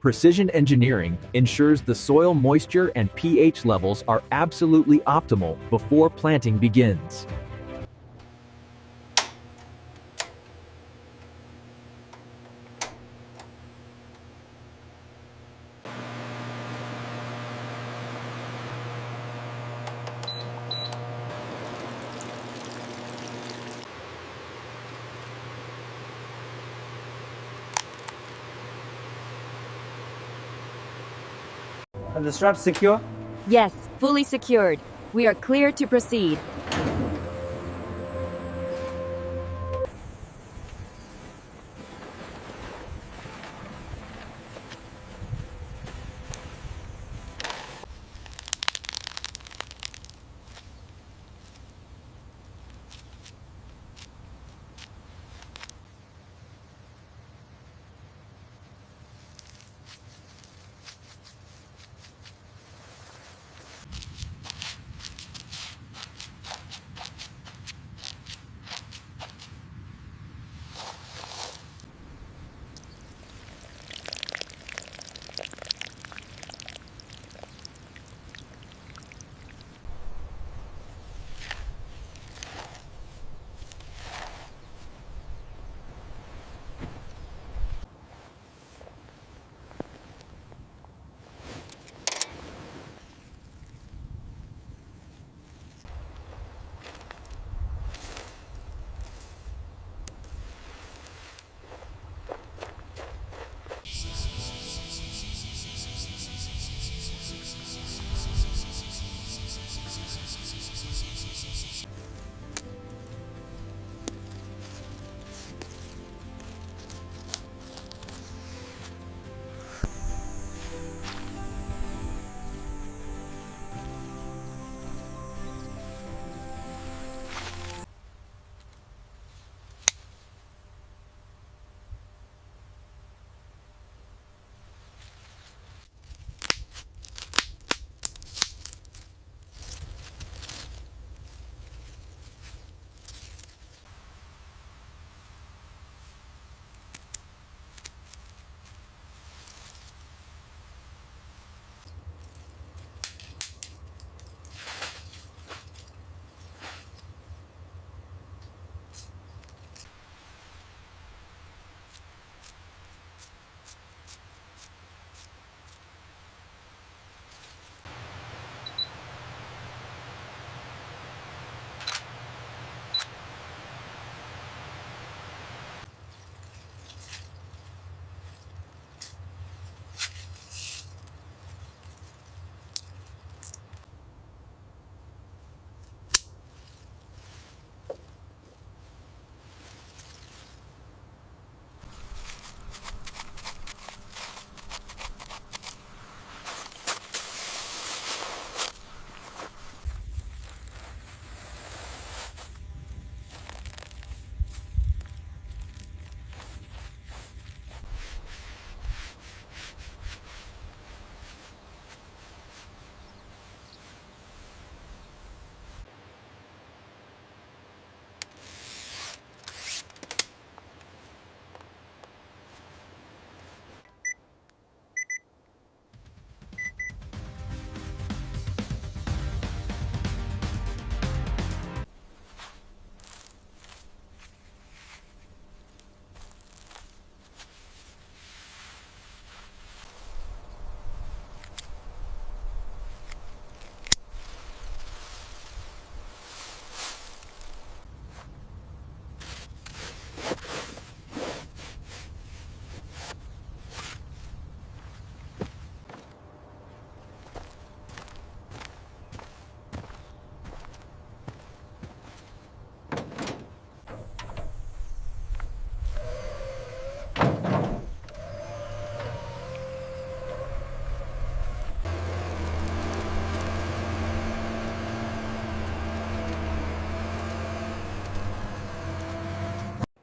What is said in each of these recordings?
Precision engineering ensures the soil moisture and pH levels are absolutely optimal before planting begins. Are the straps secure? Yes, fully secured. We are clear to proceed.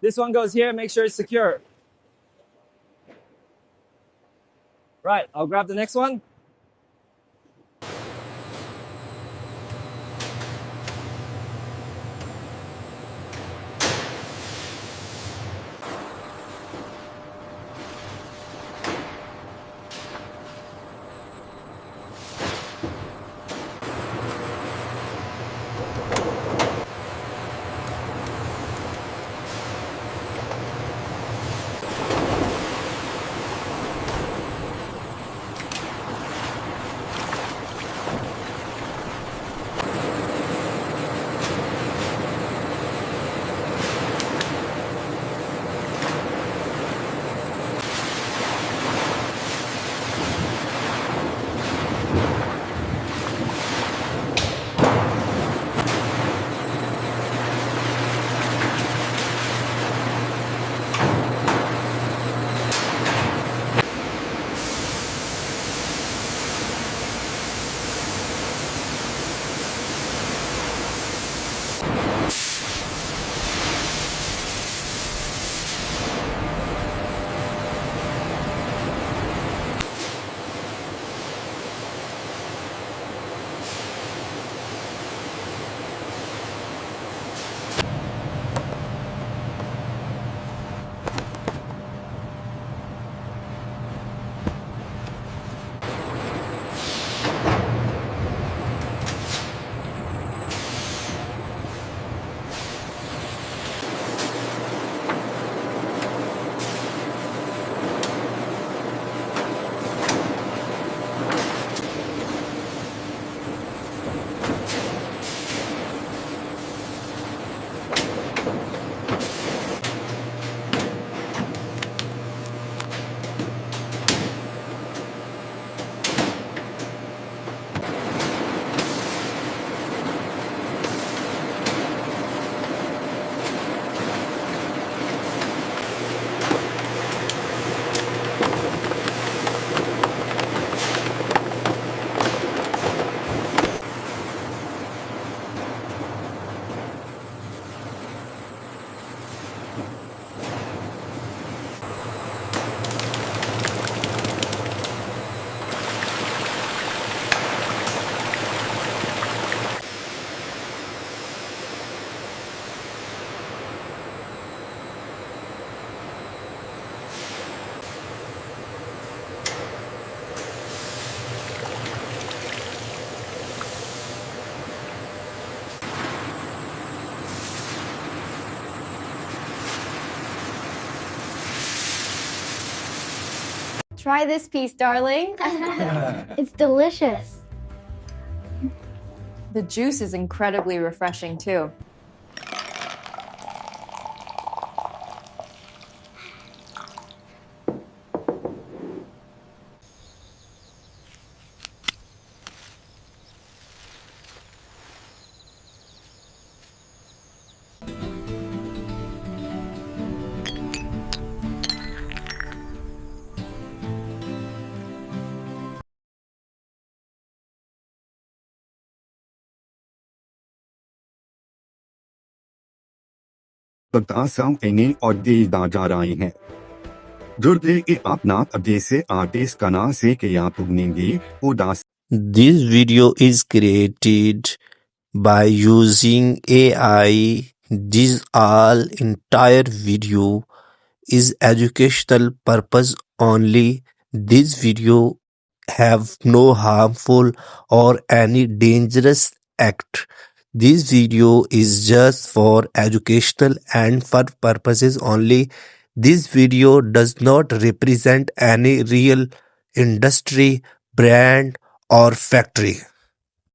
This one goes here, make sure it's secure. Right, I'll grab the next one. Try this piece, darling. It's delicious. The juice is incredibly refreshing, too. Pagkasang ini oddi da जा रही हैं जुड़े के अपना अड्डे से artist का ना से के या पुगनेंगे उदास This video is created by using AI. This all entire video is educational purpose only. This video have no harmful or any dangerous act. This video is just for educational and for purposes only. This video does not represent any real industry, brand or factory.